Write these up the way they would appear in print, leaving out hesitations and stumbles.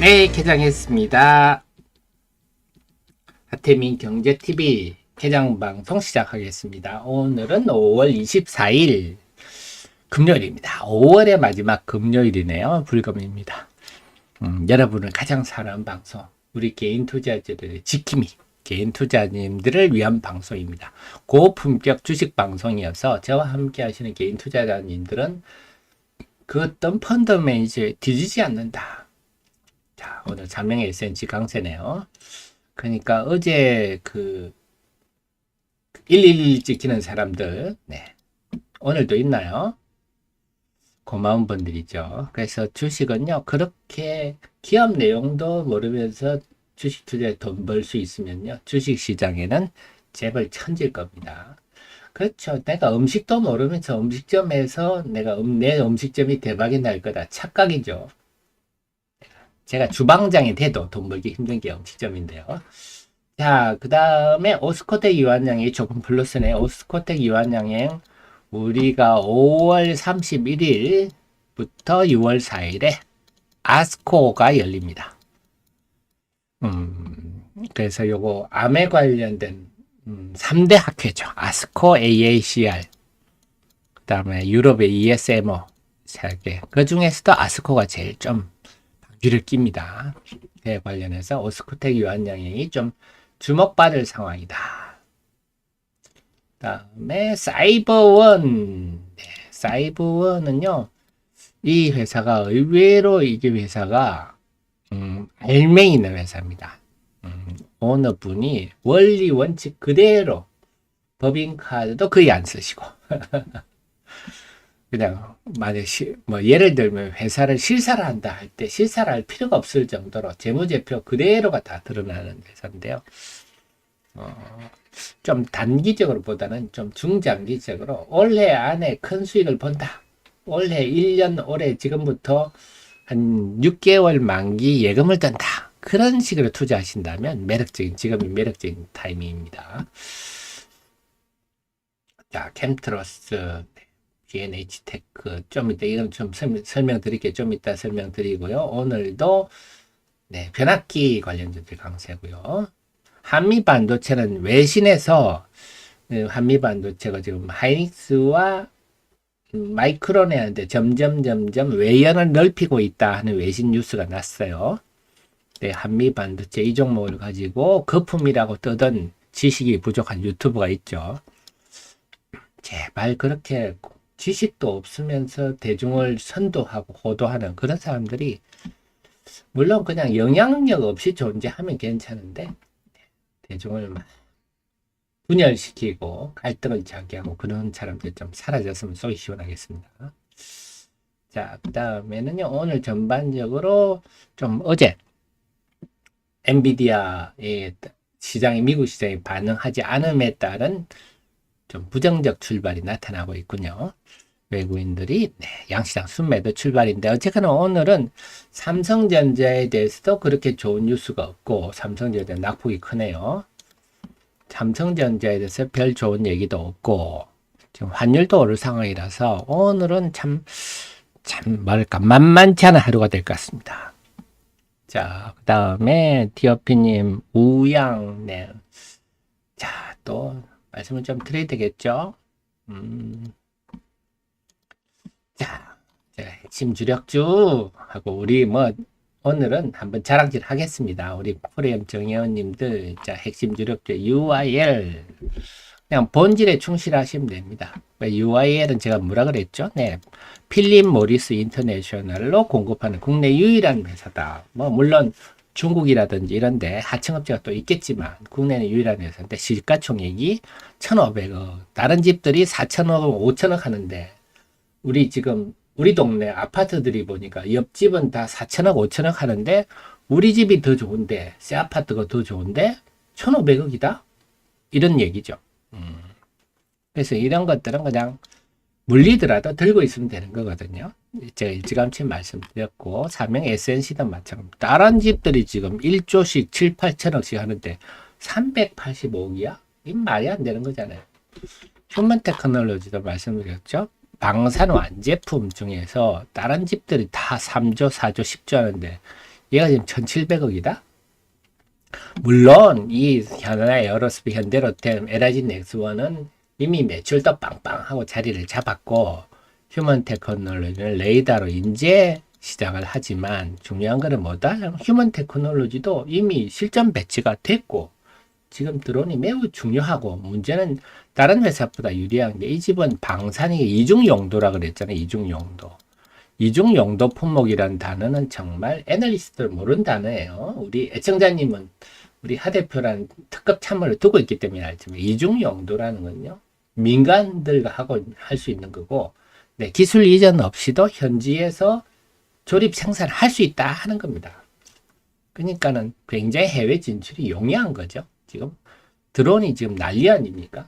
네, 개장했습니다. 하태민 경제TV 개장방송 시작하겠습니다. 오늘은 5월 24일 금요일입니다. 5월의 마지막 금요일이네요. 불금입니다. 여러분을 가장 사랑하는 방송, 우리 개인 투자자들의 지킴이, 개인 투자님들을 위한 방송입니다. 고품격 주식 방송이어서 저와 함께 하시는 개인 투자자님들은 그 어떤 펀드 매니저에 뒤지지 않는다. 자, 오늘 자명의 SNC 강세네요. 그러니까 어제 그 111 찍히는 사람들, 네, 오늘도 있나요? 고마운 분들이죠. 그래서 주식은요, 그렇게 기업 내용도 모르면서 주식 투자에 돈 벌 수 있으면요, 주식 시장에는 재벌 천질 겁니다. 그렇죠. 내가 음식도 모르면서 음식점에서 내 음식점이 대박이 날 거다. 착각이죠. 제가 주방장이 돼도 돈 벌기 힘든 게 음식점인데요. 자, 그 다음에 오스코텍 유한양이 조금 플러스네. 오스코텍 유한양행 우리가 5월 31일부터 6월 4일에 아스코가 열립니다. 그래서 요거 암에 관련된 3대 학회죠. 아스코, AACR, 그 다음에 유럽의 ESMO 3개. 그 중에서도 아스코가 제일 좀 귀를 낍니다. 에 관련해서 오스코텍 유한양행이 좀 주목받을 상황이다. 다음에 사이버원. 네, 사이버원은요, 이 회사가 의외로 이게 회사가 알맹이 있는 회사입니다. 어느 분이 원리 원칙 그대로 법인카드도 거의 안 쓰시고 그냥 만약 뭐 예를 들면 회사를 실사를 한다 할 때 실사를 할 필요가 없을 정도로 재무제표 그대로가 다 드러나는 회사인데요. 좀 단기적으로 보다는 좀 중장기적으로 올해 안에 큰 수익을 번다. 올해 1년 올해 지금부터 한 6개월 만기 예금을 뜬다. 그런 식으로 투자하신다면 지금이 매력적인 타이밍입니다. 자, 캠트러스, GNH테크 좀 이따 이건 좀 설명드릴게요. 좀 이따 설명드리고요. 오늘도 네, 변압기 관련주들 강세고요. 한미반도체는 외신에서 한미반도체가 지금 하이닉스와 마이크론에 점점 외연을 넓히고 있다 하는 외신 뉴스가 났어요. 네, 한미반도체 이 종목을 가지고 거품이라고 뜨던 지식이 부족한 유튜브가 있죠. 제발 그렇게 지식도 없으면서 대중을 선도하고 호도하는 그런 사람들이 물론 그냥 영향력 없이 존재하면 괜찮은데 대중을 막 분열시키고 갈등을 자기하고 그런 사람들 좀 사라졌으면 속이 시원하겠습니다. 자, 그 다음에는요, 오늘 전반적으로 좀 어제 엔비디아의 미국 시장이 반응하지 않음에 따른 좀 부정적 출발이 나타나고 있군요. 외국인들이 양시장 순매도 출발인데 어쨌거나 오늘은 삼성전자에 대해서도 그렇게 좋은 뉴스가 없고 삼성전자 낙폭이 크네요. 삼성전자에 대해서 별 좋은 얘기도 없고 지금 환율도 오를 상황이라서 오늘은 참 뭐랄까 만만치 않은 하루가 될 것 같습니다. 자, 그 다음에 디어피님 우양 네. 자, 또 말씀을 좀 드려야 되겠죠. 자, 핵심 주력주 하고 우리 뭐 오늘은 한번 자랑질 하겠습니다. 우리 프로엠 정혜원님들 자 핵심 주력주 UIL 그냥 본질에 충실하시면 됩니다. UIL은 제가 뭐라 그랬죠? 네, 필립 모리스 인터내셔널로 공급하는 국내 유일한 회사다. 뭐 물론 중국이라든지 이런데 하청업체가 또 있겠지만 국내는 유일한 회사인데 시가총액이 1,500억. 다른 집들이 4,000억, 5,000억 하는데 우리 지금 우리 동네 아파트들이 보니까 옆집은 다 4,000억, 5,000억 하는데 우리 집이 더 좋은데 새 아파트가 더 좋은데 1,500억이다? 이런 얘기죠. 그래서 이런 것들은 그냥 물리더라도 들고 있으면 되는 거거든요. 제가 일찌감치 말씀드렸고 사명 SNC도 마찬가지입니다. 다른 집들이 지금 1조씩 7, 8천억씩 하는데 385억이야? 이 말이 안 되는 거잖아요. 휴먼 테크놀로지도 말씀드렸죠. 방산 완제품 중에서 다른 집들이 다 3조, 4조, 10조 하는데 얘가 지금 1,700억이다. 물론 이 현대 에어로스페이스, 현대로템, 에라진 넥스원은 이미 매출도 빵빵하고 자리를 잡았고 휴먼 테크놀로지는 레이더로 이제 시작을 하지만 중요한 거는 뭐다? 휴먼 테크놀로지도 이미 실전 배치가 됐고 지금 드론이 매우 중요하고 문제는 다른 회사보다 유리한 게 이 집은 방사능의 이중 용도라 그랬잖아요. 이중 용도. 이중 용도 품목이라는 단어는 정말 애널리스트들 모르는 단어예요. 우리 애청자님은 우리 하 대표라는 특급 참모를 두고 있기 때문에 알지만 이중 용도라는 건요. 민간들과 하고 할 수 있는 거고 네, 기술 이전 없이도 현지에서 조립 생산을 할 수 있다 하는 겁니다. 그러니까는 굉장히 해외 진출이 용이한 거죠. 지금 드론이 지금 난리 아닙니까?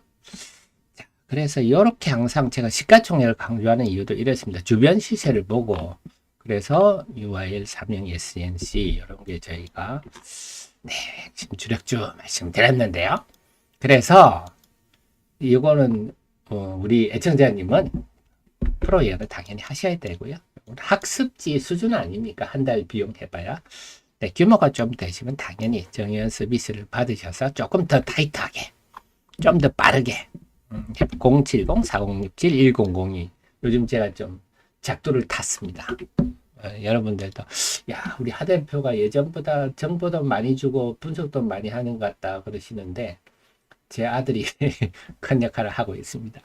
자, 그래서 이렇게 항상 제가 시가총액을 강조하는 이유도 이렇습니다. 주변 시세를 보고 그래서 UIL, 삼성, SNC 이런 게 저희가 네, 지금 주력주 말씀드렸는데요. 그래서 이거는 우리 애청자님은 프로예어는 당연히 하셔야 되고요. 학습지 수준 아닙니까? 한 달 비용 해봐야. 네, 규모가 좀 되시면 당연히 정의원 서비스를 받으셔서 조금 더 타이트하게, 좀 더 빠르게 070-4067-1002 요즘 제가 좀 작두를 탔습니다. 여러분들도 야 우리 하 대표가 예전보다 정보도 많이 주고 분석도 많이 하는 것 같다 그러시는데 제 아들이 큰 역할을 하고 있습니다.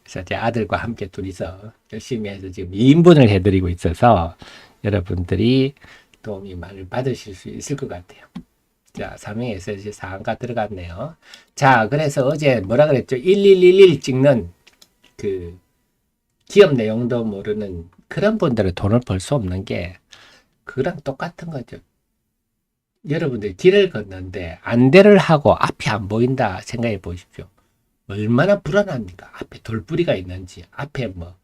그래서 제 아들과 함께 둘이서 열심히 해서 지금 2인분을 해드리고 있어서 여러분들이 도움이 많이 받으실 수 있을 것 같아요. 자, 삼성 SNC 상한가 들어갔네요. 자, 그래서 어제 뭐라 그랬죠? 1111 찍는 그 기업 내용도 모르는 그런 분들은 돈을 벌 수 없는 게 그랑 똑같은 거죠. 여러분들 길을 걷는데 안대를 하고 앞이 안 보인다 생각해 보십시오. 얼마나 불안합니까? 앞에 돌뿌리가 있는지, 앞에 뭐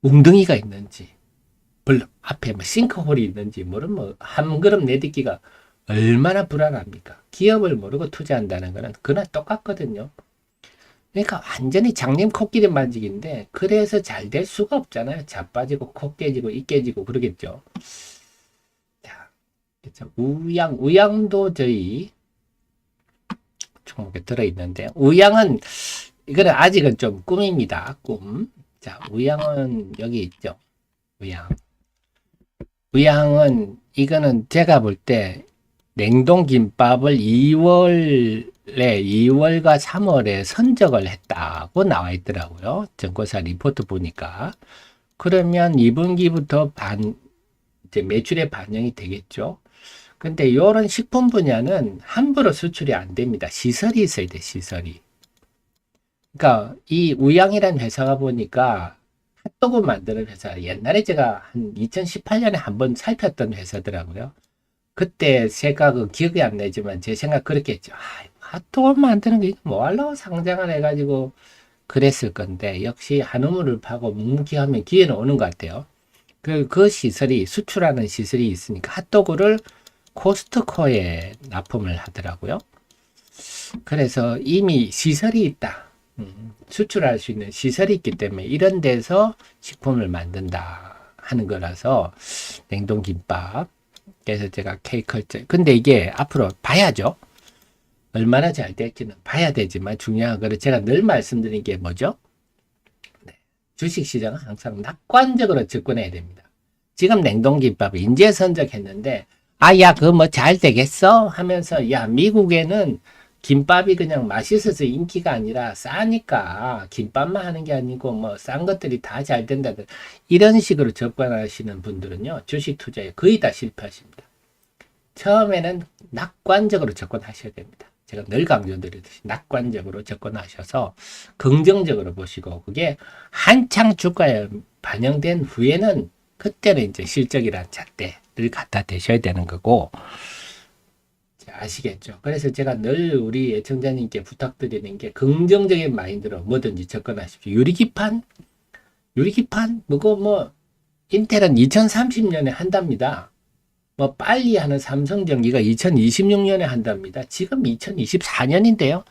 웅덩이가 있는지, 앞에 뭐 싱크홀이 있는지 모르면 한 걸음 내딛기가 얼마나 불안합니까? 기업을 모르고 투자한다는 거는 그나 똑같거든요. 그러니까 완전히 장님 코끼리 만지기인데 그래서 잘 될 수가 없잖아요. 자빠지고 코 깨지고 입 깨지고 그러겠죠. 자, 그렇죠. 우양도 저희 종목에 들어있는데 우양은 이거는 아직은 좀 꿈입니다. 꿈. 자, 우양은 여기 있죠. 우양은 이거는 제가 볼 때 냉동김밥을 2월과 3월에 선적을 했다고 나와 있더라고요. 정거사 리포트 보니까. 그러면 2분기부터 이제 매출에 반영이 되겠죠. 근데 이런 식품 분야는 함부로 수출이 안 됩니다. 시설이 있어야 돼, 시설이. 그러니까 이 우양이라는 회사가 보니까 핫도그 만드는 회사, 옛날에 제가 한 2018년에 한번 살폈던 회사더라고요. 그때 제가 그 기억이 안 나지만 제 생각 그렇게 했죠. 핫도그 만드는 게 뭐 하려고 상장을 해가지고 그랬을 건데 역시 한우물을 파고 묵묵히하면 기회는 오는 것 같아요. 그 시설이 수출하는 시설이 있으니까 핫도그를 코스트코에 납품을 하더라고요. 그래서 이미 시설이 있다. 수출할 수 있는 시설이 있기 때문에 이런 데서 식품을 만든다 하는 거라서 냉동김밥 그래서 제가 K컬처 근데 이게 앞으로 봐야죠. 얼마나 잘 될지는 봐야 되지만 중요한 거는 제가 늘 말씀드린 게 뭐죠? 네. 주식시장은 항상 낙관적으로 접근해야 됩니다. 지금 냉동김밥을 인제 선적했는데 야 그거 뭐 잘 되겠어? 하면서 야 미국에는 김밥이 그냥 맛있어서 인기가 아니라 싸니까 김밥만 하는 게 아니고 뭐 싼 것들이 다 잘 된다든 이런 식으로 접근하시는 분들은요 주식 투자에 거의 다 실패하십니다. 처음에는 낙관적으로 접근하셔야 됩니다. 제가 늘 강조드리듯이 낙관적으로 접근하셔서 긍정적으로 보시고 그게 한창 주가에 반영된 후에는 그때는 이제 실적이란 잣대를 갖다 대셔야 되는 거고 아시겠죠? 그래서 제가 늘 우리 애청자님께 부탁드리는 게 긍정적인 마인드로 뭐든지 접근하십시오. 유리기판 뭐 인텔은 2030년에 한답니다. 뭐 빨리 하는 삼성전기가 2026년에 한답니다. 지금 2024년인데요.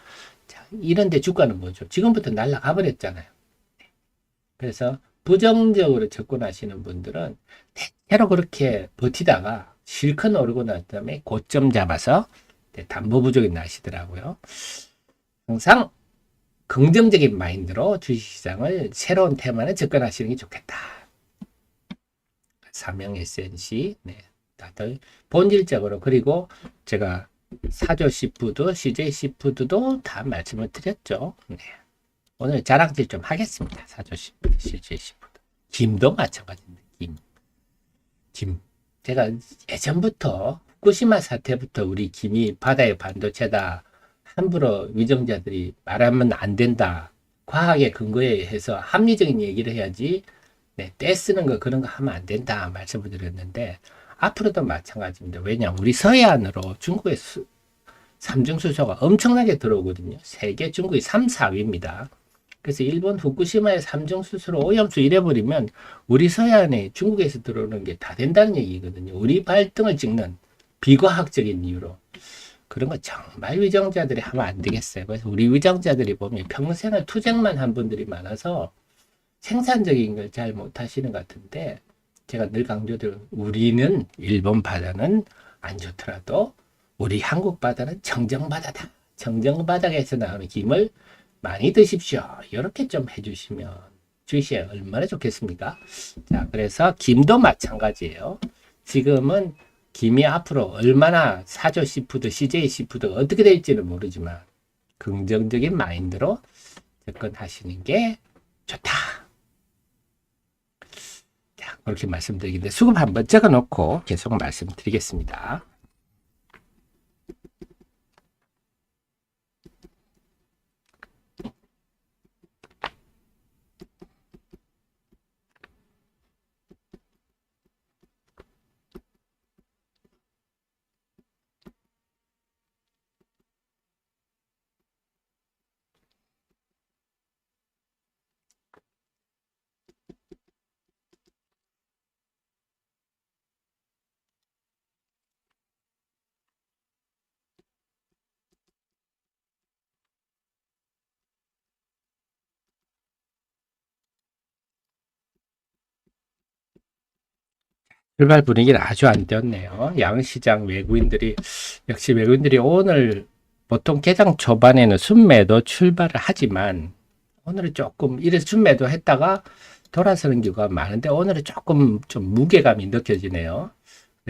자, 이런데 주가는 뭐죠? 지금부터 날아가 버렸잖아요. 그래서 부정적으로 접근하시는 분들은 대체로 그렇게 버티다가 실컷 오르고 난 다음에 고점 잡아서 담보 부족이 나시더라고요. 항상 긍정적인 마인드로 주식시장을 새로운 테마에 접근하시는 게 좋겠다. 삼형 SNC, 네, 다들 본질적으로. 그리고 제가 사조 시푸드, CJ 시푸드도 다 말씀을 드렸죠. 네. 오늘 자랑질 좀 하겠습니다. 사조 시푸드, CJ 시푸드. 김도 마찬가지입니다. 김. 제가 예전부터 후쿠시마 사태부터 우리 김이 바다의 반도체다. 함부로 위정자들이 말하면 안 된다. 과학의 근거에 해서 합리적인 얘기를 해야지. 네, 떼쓰는 거 그런 거 하면 안 된다 말씀을 드렸는데 앞으로도 마찬가지입니다. 왜냐 우리 서해안으로 중국의 삼중수소가 엄청나게 들어오거든요. 세계 중국이 3, 4위입니다. 그래서 일본 후쿠시마의 삼중수소로 오염수 이래버리면 우리 서해안에 중국에서 들어오는 게 다 된다는 얘기거든요. 우리 발등을 찍는 비과학적인 이유로. 그런 거 정말 위정자들이 하면 안 되겠어요. 그래서 우리 위정자들이 보면 평생을 투쟁만 한 분들이 많아서 생산적인 걸 잘 못하시는 것 같은데 제가 늘 강조드려 우리는 일본 바다는 안 좋더라도 우리 한국 바다는 정정바다다. 정정바닥에서 나오는 김을 많이 드십시오. 이렇게 좀 해주시면 주시에 얼마나 좋겠습니까? 자, 그래서 김도 마찬가지예요. 지금은 김이 앞으로 얼마나 사조 시푸드, CJ 시푸드가 어떻게 될지는 모르지만 긍정적인 마인드로 접근하시는 게 좋다. 자, 그렇게 말씀드리겠는데 수급 한번 적어놓고 계속 말씀드리겠습니다. 출발 분위기는 아주 안 좋네요. 양시장 외국인들이 역시 외국인들이 오늘 보통 개장 초반에는 순매도 출발을 하지만 오늘은 조금 이래서 순매도 했다가 돌아서는 경우가 많은데 오늘은 조금 좀 무게감이 느껴지네요.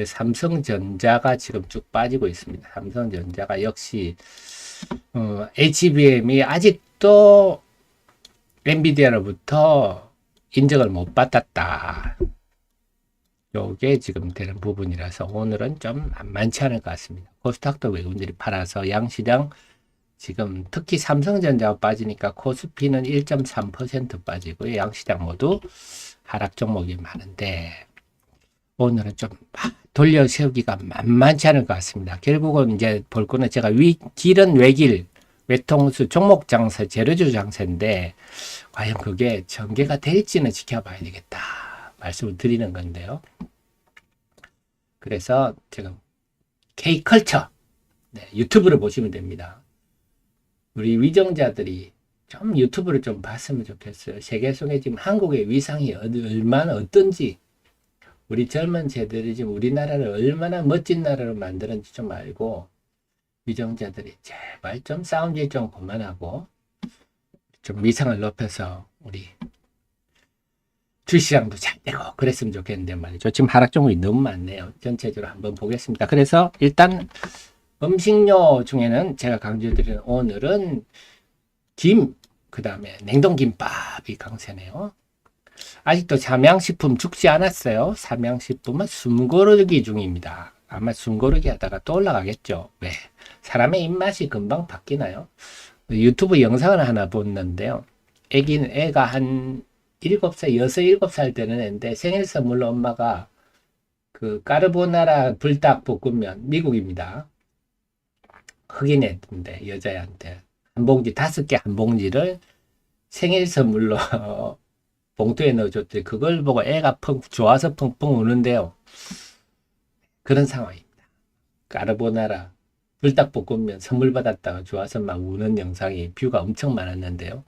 삼성전자가 지금 쭉 빠지고 있습니다. 삼성전자가 역시 HBM이 아직도 엔비디아로부터 인정을 못 받았다. 요게 지금 되는 부분이라서 오늘은 좀 만만치 않을 것 같습니다. 코스닥도 외국인들이 팔아서 양시장 지금 특히 삼성전자가 빠지니까 코스피는 1.3% 빠지고 양시장 모두 하락 종목이 많은데 오늘은 좀 돌려 세우기가 만만치 않을 것 같습니다. 결국은 이제 볼 거는 제가 길은 외길, 외통수, 종목 장세, 재료주 장세인데 과연 그게 전개가 될지는 지켜봐야 되겠다 말씀을 드리는 건데요. 그래서 지금 K컬처 유튜브를 보시면 됩니다. 우리 위정자들이 좀 유튜브를 좀 봤으면 좋겠어요. 세계 속에 지금 한국의 위상이 얼마나 어떤지 우리 젊은 세대들이 지금 우리나라를 얼마나 멋진 나라로 만드는지 좀 알고 위정자들이 제발 좀 싸움질 좀 그만하고 좀 위상을 높여서 우리 주시장도 잘 되고 그랬으면 좋겠는데 말이죠. 지금 하락 종목이 너무 많네요. 전체적으로 한번 보겠습니다. 그래서 일단 음식료 중에는 제가 강조드리는 오늘은 김, 그 다음에 냉동김밥이 강세네요. 아직도 삼양식품 죽지 않았어요. 삼양식품은 숨고르기 중입니다. 아마 숨고르기 하다가 또 올라가겠죠. 왜? 사람의 입맛이 금방 바뀌나요? 유튜브 영상을 하나 봤는데요. 애가 한 7살, 6, 7살 되는 애인데 생일 선물로 엄마가 그 까르보나라 불닭볶음면 미국입니다. 흑인 애인데 여자애한테 한 봉지 5개 한 봉지를 생일 선물로 봉투에 넣어줬더니 그걸 보고 애가 좋아서 펑펑 우는데요. 그런 상황입니다. 까르보나라 불닭볶음면 선물 받았다가 좋아서 막 우는 영상이 뷰가 엄청 많았는데요.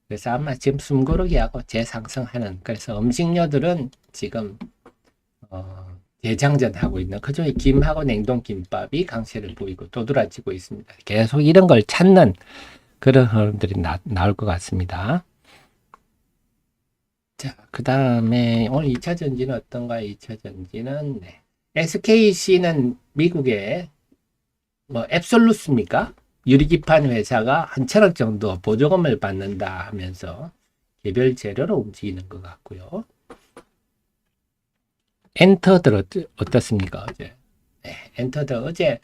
그래서 아마 지금 숨고르기하고 재상승하는 그래서 음식료들은 지금 대장전하고 있는 그중에 김하고 냉동김밥이 강세를 보이고 도드라지고 있습니다. 계속 이런 걸 찾는 그런 흐름들이 나올 것 같습니다. 자, 그 다음에 오늘 2차 전지는 어떤가요? 2차 전지는 네. SKC는 미국의 뭐 앱솔루스입니까? 유리기판 회사가 한 1,000억 정도 보조금을 받는다 하면서 개별 재료로 움직이는 것 같고요. 엔터들 어떻습니까? 어제 네, 엔터들 어제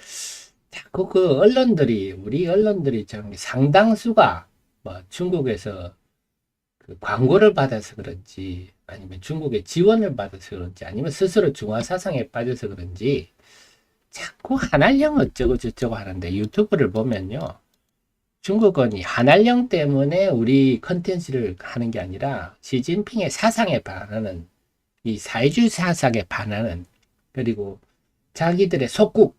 자꾸 그 언론들이 우리 언론들이 상당수가 뭐 중국에서 그 광고를 받아서 그런지 아니면 중국의 지원을 받아서 그런지 아니면 스스로 중화 사상에 빠져서 그런지 자꾸 한알령 어쩌고 저쩌고 하는데 유튜브를 보면요. 중국은 이 한알령 때문에 우리 컨텐츠를 하는 게 아니라 시진핑의 사상에 반하는 이 사회주의 사상에 반하는 그리고 자기들의 속국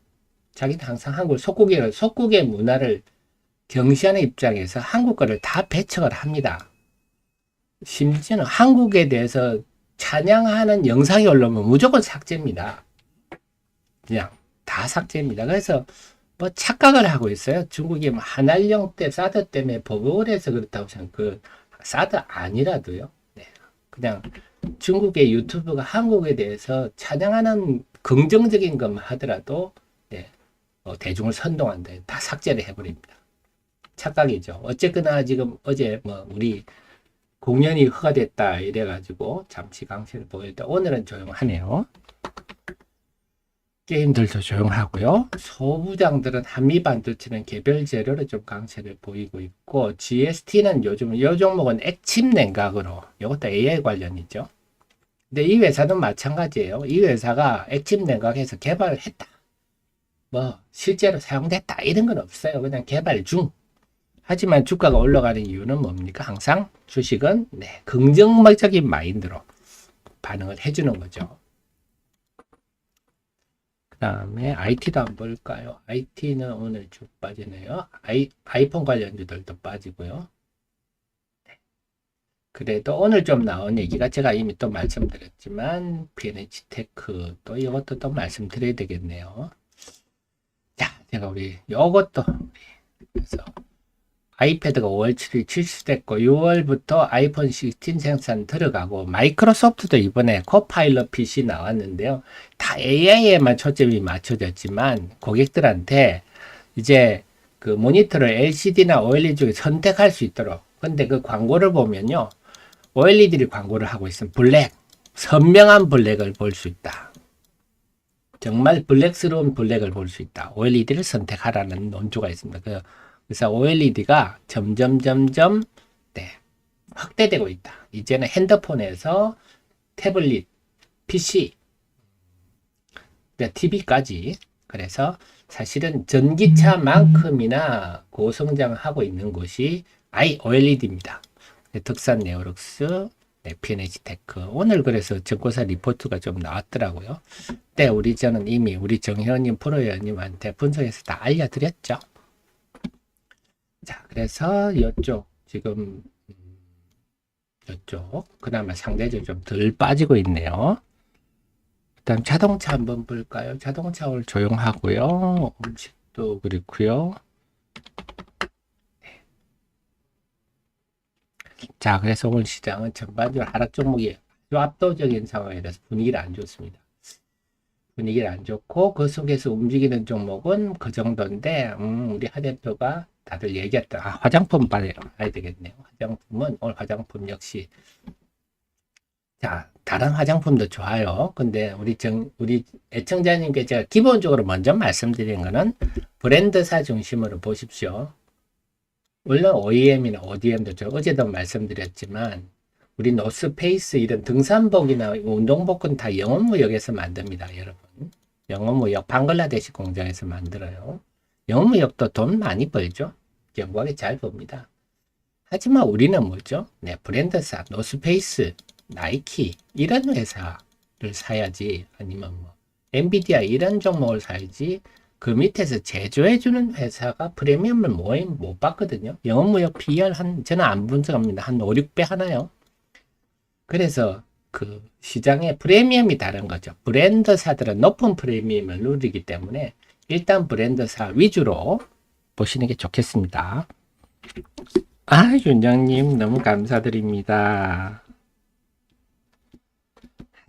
자기는 항상 한국 속국의 문화를 경시하는 입장에서 한국 거를 다 배척을 합니다. 심지어는 한국에 대해서 찬양하는 영상이 올라오면 무조건 삭제입니다. 그냥 다 삭제입니다. 그래서 뭐 착각을 하고 있어요. 중국이 뭐 한알령 때 사드 때문에 보복을 해서 그렇다고 생각. 그 사드 아니라도요. 네. 그냥 중국의 유튜브가 한국에 대해서 찬양하는 긍정적인 것만 하더라도 네. 대중을 선동한다. 다 삭제를 해버립니다. 착각이죠. 어쨌거나 지금 어제 뭐 우리 공연이 허가됐다 이래가지고 잠시 강세를 보였다. 오늘은 조용하네요. 게임들도 조용하고요. 소부장들은 한미반도체는 개별 재료로 좀 강세를 보이고 있고 GST는 요즘 이 종목은 액침 냉각으로 이것도 AI 관련이죠. 근데 이 회사는 마찬가지예요. 이 회사가 액침 냉각해서 개발을 했다. 뭐 실제로 사용됐다 이런 건 없어요. 그냥 개발 중. 하지만 주가가 올라가는 이유는 뭡니까? 항상 주식은 네, 긍정적인 마인드로 반응을 해주는 거죠. 그 다음에 IT도 한번 볼까요? IT는 오늘 쭉 빠지네요. 아이폰 관련주들도 빠지고요. 네. 그래도 오늘 좀 나온 얘기가 제가 이미 또 말씀드렸지만 PNH테크 또 이것도 또 말씀드려야 되겠네요. 자, 제가 요것도 그래서 아이패드가 5월 7일 출시됐고 6월부터 아이폰 16 생산 들어가고 마이크로소프트도 이번에 코파일럿 PC 나왔는데요. 다 AI에만 초점이 맞춰졌지만 고객들한테 이제 그 모니터를 LCD나 OLED 중에 선택할 수 있도록 근데 그 광고를 보면요. OLED를 광고를 하고 있으면 블랙, 선명한 블랙을 볼 수 있다. 정말 블랙스러운 블랙을 볼 수 있다. OLED를 선택하라는 논조가 있습니다. 그래서 OLED가 점점 네, 확대되고 있다. 이제는 핸드폰에서 태블릿, PC, TV까지 그래서 사실은 전기차만큼이나 고성장하고 있는 곳이 OLED입니다. 덕산 네오룩스, PNH테크 오늘 그래서 증권사 리포트가 좀 나왔더라고요. 네, 저는 이미 우리 정혜원님 프로회원님한테 분석해서 다 알려드렸죠. 자, 그래서 이쪽 지금 이쪽 그나마 상대적으로 좀 덜 빠지고 있네요. 일단 자동차 한번 볼까요? 자동차 오늘 조용하고요. 음식도 그렇고요. 네. 자, 그래서 오늘 시장은 전반적으로 하락 종목이 아주 압도적인 상황이라서 분위기를 안 좋습니다. 분위기를 안 좋고 그 속에서 움직이는 종목은 그 정도인데 우리 하 대표가 다들 얘기했다. 화장품 봐야 되겠네요. 화장품은 오늘 화장품 역시 자 다른 화장품도 좋아요. 근데 우리 애청자님께 제가 기본적으로 먼저 말씀드린 거는 브랜드사 중심으로 보십시오. 물론 OEM이나 ODM도 저 어제도 말씀드렸지만 우리 노스페이스 이런 등산복이나 운동복은 다 영업무역에서 만듭니다, 여러분. 영업무역 방글라데시 공장에서 만들어요. 영업무역도 돈 많이 벌죠. 견고하게 잘 봅니다. 하지만 우리는 뭐죠? 네, 브랜드사, 노스페이스, 나이키 이런 회사를 사야지 아니면 뭐 엔비디아 이런 종목을 사야지 그 밑에서 제조해주는 회사가 프리미엄을 못 받거든요. 영업무역 PER 저는 안 분석합니다. 한 5, 6배 하나요? 그래서 그 시장의 프리미엄이 다른 거죠. 브랜드사들은 높은 프리미엄을 누리기 때문에 일단 브랜드사 위주로 보시는 게 좋겠습니다. 아, 윤정님 너무 감사드립니다.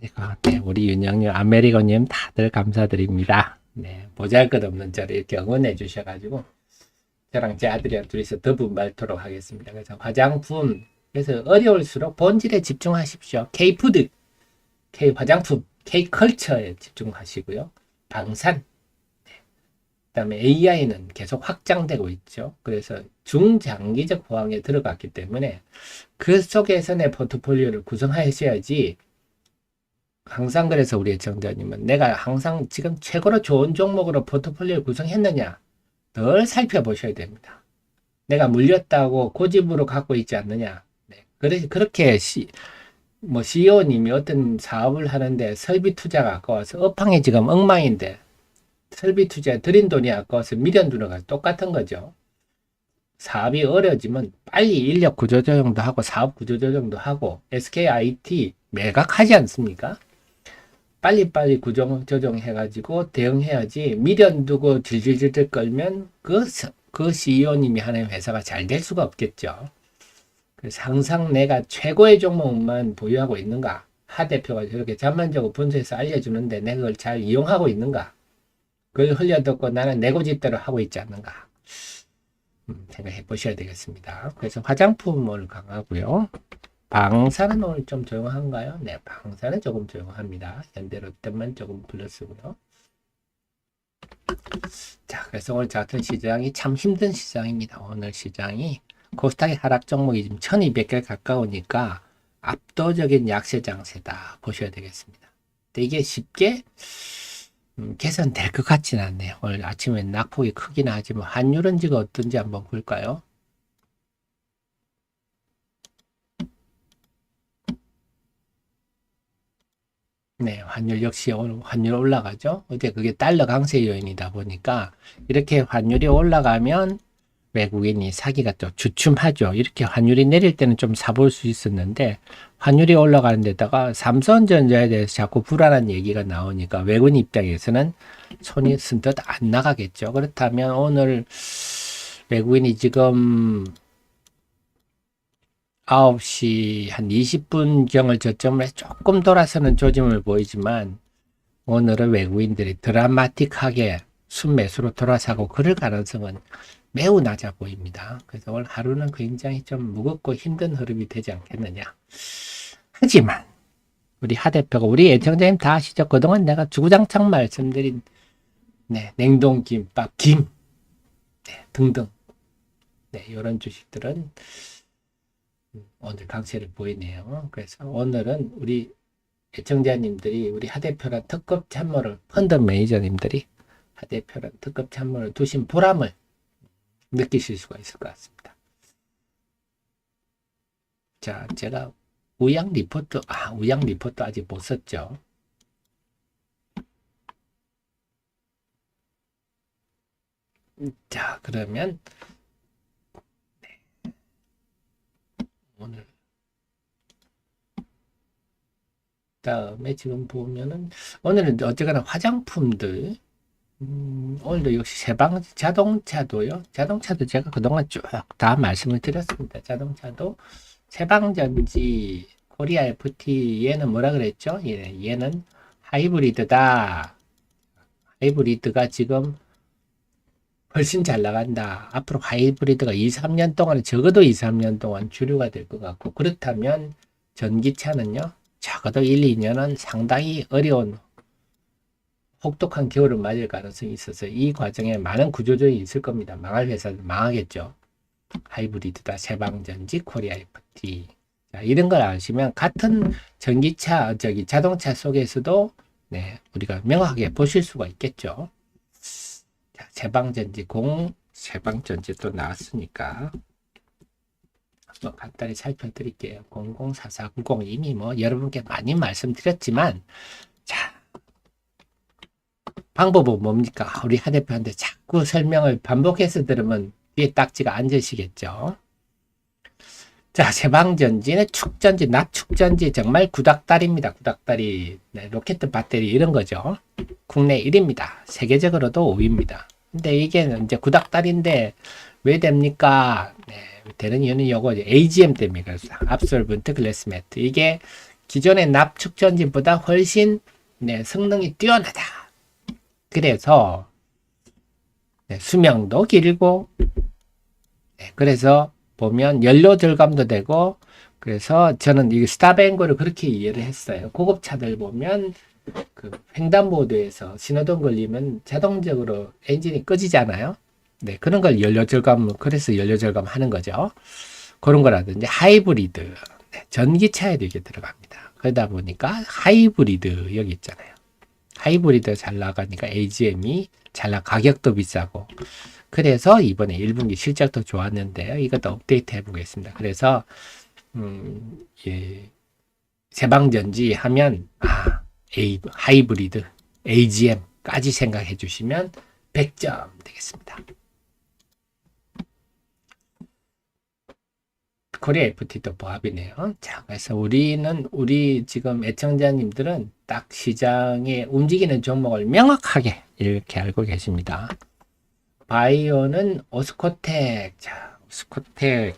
이거, 네, 우리 윤영님, 아메리카님 다들 감사드립니다. 네, 보잘것없는 저를 이렇게 응원해 주셔가지고 저랑 제 아들이랑 둘이서 더분 말토록 하겠습니다. 그래서 화장품, 그래서 어려울수록 본질에 집중하십시오. K푸드, K화장품, K컬처에 집중하시고요. 방산, 그다음에 AI는 계속 확장되고 있죠. 그래서 중장기적 호황에 들어갔기 때문에 그 속에서 내 포트폴리오를 구성하셔야지. 항상 그래서 우리 애청자님은 내가 항상 지금 최고로 좋은 종목으로 포트폴리오를 구성했느냐 늘 살펴보셔야 됩니다. 내가 물렸다고 고집으로 갖고 있지 않느냐. 네. 그렇게 CEO님이 어떤 사업을 하는데 설비 투자가 아까워서 업황이 지금 엉망인데 설비 투자에 들인 돈이 아까워서 미련 두는 거 똑같은 거죠. 사업이 어려지면 빨리 인력 구조조정도 하고 사업 구조조정도 하고 SKIT 매각하지 않습니까? 빨리빨리 구조조정해가지고 대응해야지 미련 두고 질질질 끌면 그 CEO님이 하는 회사가 잘 될 수가 없겠죠. 그래서 항상 내가 최고의 종목만 보유하고 있는가? 하 대표가 저렇게 전반적으로 분석해서 알려주는데 내가 그걸 잘 이용하고 있는가? 그걸 흘려듣고 나는 내 고집대로 하고 있지 않는가? 생각해 보셔야 되겠습니다. 그래서 화장품을 강하고요. 방사는 오늘 좀 조용한가요? 네, 방사는 조금 조용합니다. 현대롯데만 조금 플러스고요. 자, 그래서 오늘 같은 시장이 참 힘든 시장입니다. 오늘 시장이 코스닥의 하락 종목이 지금 1200개 가까우니까 압도적인 약세 장세다 보셔야 되겠습니다. 근데 이게 쉽게 개선될 것 같지는 않네요. 오늘 아침에 낙폭이 크긴 하지만 환율은 지금 어떤지 한번 볼까요? 네, 환율 역시 오늘 환율 올라가죠. 어제 그게 달러 강세 요인이다 보니까 이렇게 환율이 올라가면 외국인이 사기가 또 주춤하죠. 이렇게 환율이 내릴 때는 좀 사볼 수 있었는데 환율이 올라가는 데다가 삼성전자에 대해서 자꾸 불안한 얘기가 나오니까 외국인 입장에서는 손이 선뜻 안 나가겠죠. 그렇다면 오늘 외국인이 지금 9시 한 20분경을 저점으로 해서 조금 돌아서는 조짐을 보이지만 오늘은 외국인들이 드라마틱하게 순매수로 돌아서고 그럴 가능성은 매우 낮아 보입니다. 그래서 오늘 하루는 굉장히 좀 무겁고 힘든 흐름이 되지 않겠느냐. 하지만 우리 하 대표가 우리 애청자님 다 아시죠? 그동안 내가 주구장창 말씀드린 네, 냉동김밥, 김 네, 등등 네, 이런 주식들은 오늘 강세를 보이네요. 그래서 오늘은 우리 애청자님들이 우리 하 대표란 특급 참모를 펀드 매니저님들이 하 대표란 특급 참모를 두신 보람을 느끼실 수가 있을 것 같습니다. 자, 제가 우양 리포트 아직 못 썼죠. 자, 그러면 네. 오늘 다음에 지금 보면은 오늘은 어쨌거나 화장품들 오늘도 역시 자동차도요. 자동차도 제가 그동안 쭉 다 말씀을 드렸습니다. 자동차도 세방전지 코리아 FT 얘는 뭐라 그랬죠? 얘는 하이브리드다. 하이브리드가 지금 훨씬 잘 나간다. 앞으로 하이브리드가 2, 3년 동안 적어도 2, 3년 동안 주류가 될 것 같고 그렇다면 전기차는요. 적어도 1, 2년은 상당히 어려운 혹독한 겨울을 맞을 가능성이 있어서 이 과정에 많은 구조조정이 있을 겁니다. 망할 회사들 망하겠죠. 하이브리드다, 세방전지, 코리아 FT. 자, 이런 걸 아시면 같은 전기차, 자동차 속에서도 네, 우리가 명확하게 보실 수가 있겠죠. 자, 세방전지 또 나왔으니까 한번 간단히 살펴드릴게요. 004490 이미 뭐 여러분께 많이 말씀드렸지만 자, 방법은 뭡니까? 우리 하 대표한테 자꾸 설명을 반복해서 들으면 뒤에 딱지가 앉으시겠죠. 자, 제방전지는 축전지, 낮축전지 정말 구닥다리입니다. 구닥다리. 네, 로켓 배터리 이런 거죠. 국내 1위입니다. 세계적으로도 5위입니다. 근데 이게 이제 구닥다리인데 왜 됩니까? 네, 되는 이유는 요거 AGM 때문에 그렇습니다. 압솔벤트 글래스 매트. 이게 기존의 납축전지보다 훨씬 네, 성능이 뛰어나다. 그래서 네, 수명도 길고 네, 그래서 보면 연료 절감도 되고 그래서 저는 이 스탑앤고를 그렇게 이해를 했어요. 고급차들 보면 그 횡단보도에서 신호등 걸리면 자동적으로 엔진이 꺼지잖아요. 네, 그런 걸 연료 절감, 그래서 연료 절감 하는 거죠. 그런 거라든지 하이브리드, 네, 전기차에도 이게 들어갑니다. 그러다 보니까 하이브리드 여기 있잖아요. 하이브리드 잘 나가니까 AGM이 잘 나, 가격도 비싸고. 그래서 이번에 1분기 실적도 좋았는데요. 이것도 업데이트 해보겠습니다. 그래서 예, 제방전지 하면 하이브리드, AGM까지 생각해 주시면 100점 되겠습니다. 코리아 FT도 보합이네요. 자, 그래서 우리 지금 애청자님들은 딱 시장에 움직이는 종목을 명확하게 이렇게 알고 계십니다. 바이오는 오스코텍. 자, 오스코텍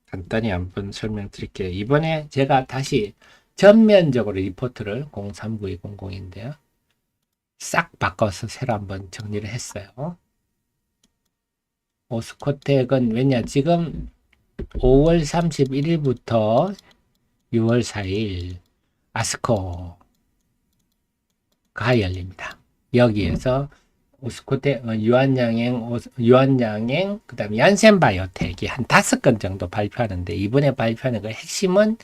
간단히 한번 설명드릴게요. 이번에 제가 다시 전면적으로 리포트를 039200인데요. 싹 바꿔서 새로 한번 정리를 했어요. 오스코텍은 왜냐 지금 5월 31일부터 6월 4일 아스코가 열립니다. 여기에서 오스코텍, 유한양행, 그 다음에 얀센바이오텍이 한 5건 정도 발표하는데 이번에 발표하는 그 핵심은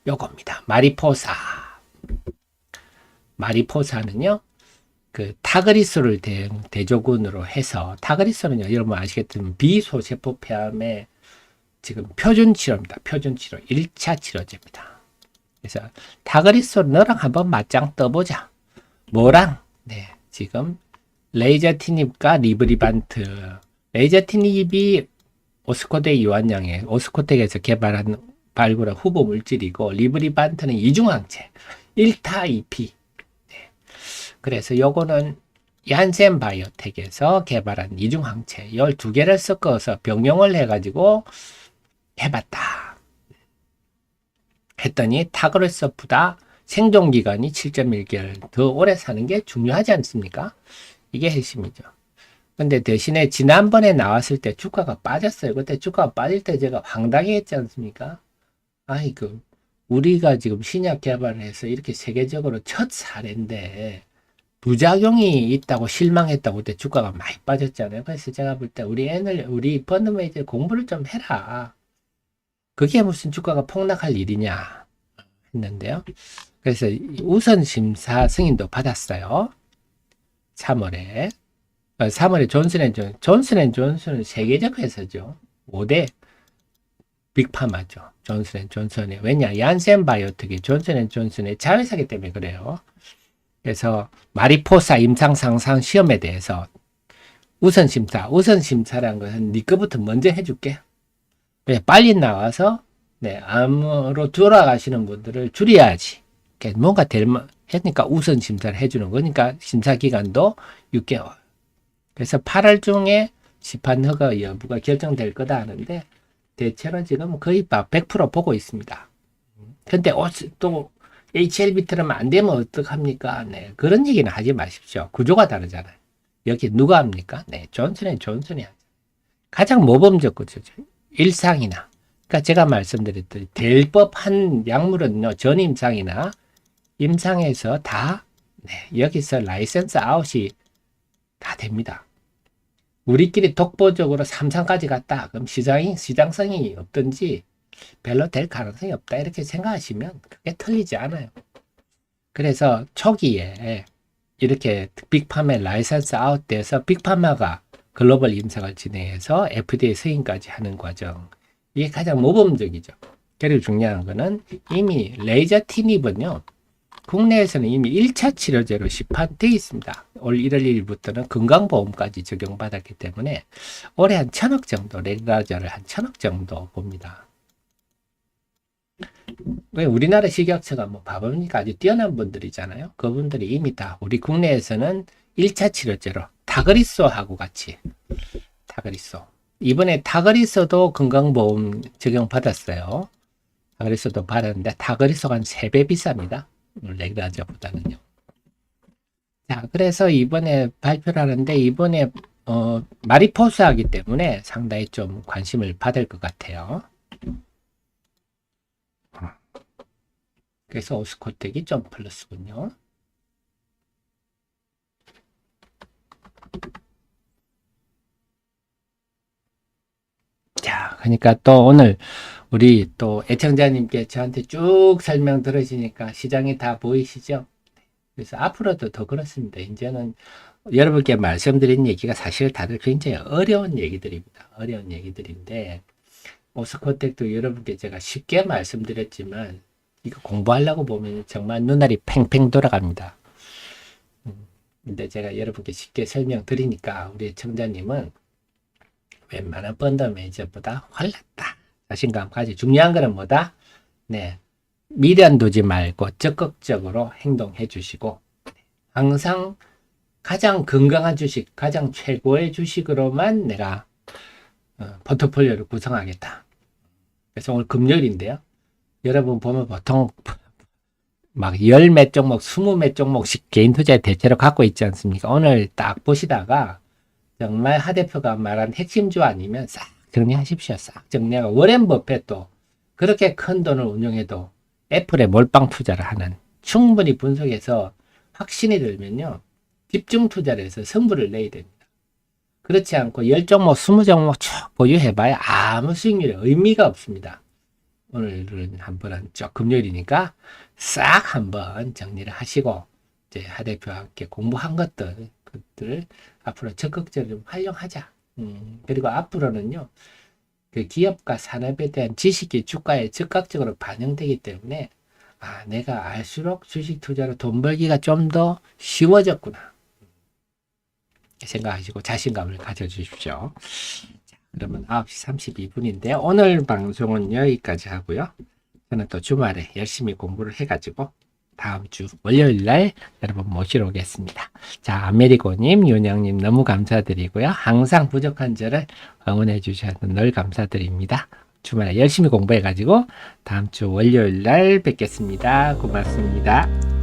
요겁니다. 마리포사는요, 그 타그리소를 대조군으로 해서 타그리소는요, 여러분 아시겠지만 비소세포폐암의 지금 표준 치료입니다. 표준 치료, 1차 치료제입니다. 그래서 타그리소 너랑 한번 맞짱 떠보자. 뭐랑? 네, 지금 레이저티닙과 리브리반트. 레이저티닙이 오스코텍 유한양행, 오스코텍에서 발굴한 후보 물질이고 리브리반트는 이중항체, 1타 2피. 네. 그래서 요거는 얀센바이오텍에서 개발한 이중항체 12개를 섞어서 병용을 해가지고 해봤다. 했더니 타그리소보다 생존기간이 7.1개월 더 오래 사는 게 중요하지 않습니까? 이게 핵심이죠. 근데 대신에 지난번에 나왔을 때 주가가 빠졌어요. 그때 주가가 빠질 때 제가 황당했지 않습니까? 아이고, 우리가 지금 신약 개발을 해서 이렇게 세계적으로 첫 사례인데 부작용이 있다고 실망했다고 그때 주가가 많이 빠졌잖아요. 그래서 제가 볼 때 우리 펀드매니저 공부를 좀 해라. 그게 무슨 주가가 폭락할 일이냐 했는데요. 그래서 우선 심사 승인도 받았어요. 3월에 존슨앤존슨은 세계적 회사죠. 5대 빅파마죠. 존슨앤존슨이. 왜냐? 얀센바이오텍이 존슨앤존슨의 자회사기 때문에 그래요. 그래서 마리포사 임상상상 시험에 대해서 우선심사라는 것은 네 거부터 먼저 해줄게. 빨리 나와서 암으로 돌아가시는 분들을 줄여야지. 뭔가 했으니까 우선 심사를 해주는 거니까 심사 기간도 6개월. 그래서 8월 중에 시판 허가 여부가 결정될 거다 하는데 대체로 지금 거의 100% 보고 있습니다. 근데 또 HLB처럼 안 되면 어떡합니까? 네, 그런 얘기는 하지 마십시오. 구조가 다르잖아요. 여기 누가 합니까? 네, 존슨이 하죠. 가장 모범적 구조죠. 일상이나. 그러니까 제가 말씀드렸듯이 될 법한 약물은요, 전임상이나 임상에서 다 여기서 라이센스 아웃이 다 됩니다. 우리끼리 독보적으로 3상까지 갔다. 그럼 시장성이 없든지 별로 될 가능성이 없다. 이렇게 생각하시면 그게 틀리지 않아요. 그래서 초기에 이렇게 빅파마의 라이센스 아웃돼서 빅파마가 글로벌 임상을 진행해서 FDA 승인까지 하는 과정. 이게 가장 모범적이죠. 그리고 중요한 거는 이미 레이저티닙은요. 국내에서는 이미 1차 치료제로 시판되어 있습니다. 올 1월 1일부터는 건강보험까지 적용받았기 때문에 올해 한 1,000억 정도, 레라저를 한 1,000억 정도 봅니다. 왜 우리나라 식약처가 뭐 바보니까 아주 뛰어난 분들이잖아요. 그분들이 이미 다 우리 국내에서는 1차 치료제로 타그리소하고 같이 타그리소. 이번에 타그리소도 건강보험 적용받았어요. 타그리소도 받았는데 타그리소가 한 3배 비쌉니다. 레그라저보다는요. 자, 그래서 이번에 발표를 하는데 이번에 마리포스하기 때문에 상당히 좀 관심을 받을 것 같아요. 그래서 오스코텍이 좀 플러스군요. 자, 그러니까 또 오늘 우리 또 애청자님께 저한테 쭉 설명 들으시니까 시장이 다 보이시죠? 그래서 앞으로도 더 그렇습니다. 이제는 여러분께 말씀드린 얘기가 사실 다들 굉장히 어려운 얘기들입니다. 어려운 얘기들인데 오스코텍도 여러분께 제가 쉽게 말씀드렸지만 이거 공부하려고 보면 정말 눈알이 팽팽 돌아갑니다. 근데 제가 여러분께 쉽게 설명드리니까 우리 애청자님은 웬만한 펀더 매니저보다 활났다. 자신감 가지. 중요한 거는 뭐다? 네. 미련 두지 말고 적극적으로 행동해 주시고 항상 가장 건강한 주식, 가장 최고의 주식으로만 내가 포트폴리오를 구성하겠다. 그래서 오늘 금요일인데요. 여러분 보면 보통 막 10몇 종목, 20몇 종목씩 개인 투자에 대체로 갖고 있지 않습니까? 오늘 딱 보시다가 정말 하 대표가 말한 핵심주 아니면 싹 정리하십시오. 싹 정리하고 워렌 버핏도 그렇게 큰 돈을 운용해도 애플에 몰빵 투자를 하는 충분히 분석해서 확신이 들면요. 집중 투자를 해서 승부를 내야 됩니다. 그렇지 않고 10종목, 20종목 쭉 보유해봐야 아무 수익률에 의미가 없습니다. 오늘은 한번 금요일이니까 싹 한번 정리를 하시고 이제 하 대표와 함께 공부한 그것들 앞으로 적극적으로 활용하자. 그리고 앞으로는요. 그 기업과 산업에 대한 지식이 주가에 즉각적으로 반영되기 때문에 내가 알수록 주식 투자로 돈 벌기가 좀 더 쉬워졌구나. 생각하시고 자신감을 가져주십시오. 자, 그러면 9시 32분인데 오늘 방송은 여기까지 하고요. 저는 또 주말에 열심히 공부를 해가지고 다음 주 월요일 날 여러분 모시러 오겠습니다. 자, 아메리고님, 윤영님 너무 감사드리고요. 항상 부족한 저를 응원해 주셔서 늘 감사드립니다. 주말에 열심히 공부해가지고 다음 주 월요일 날 뵙겠습니다. 고맙습니다.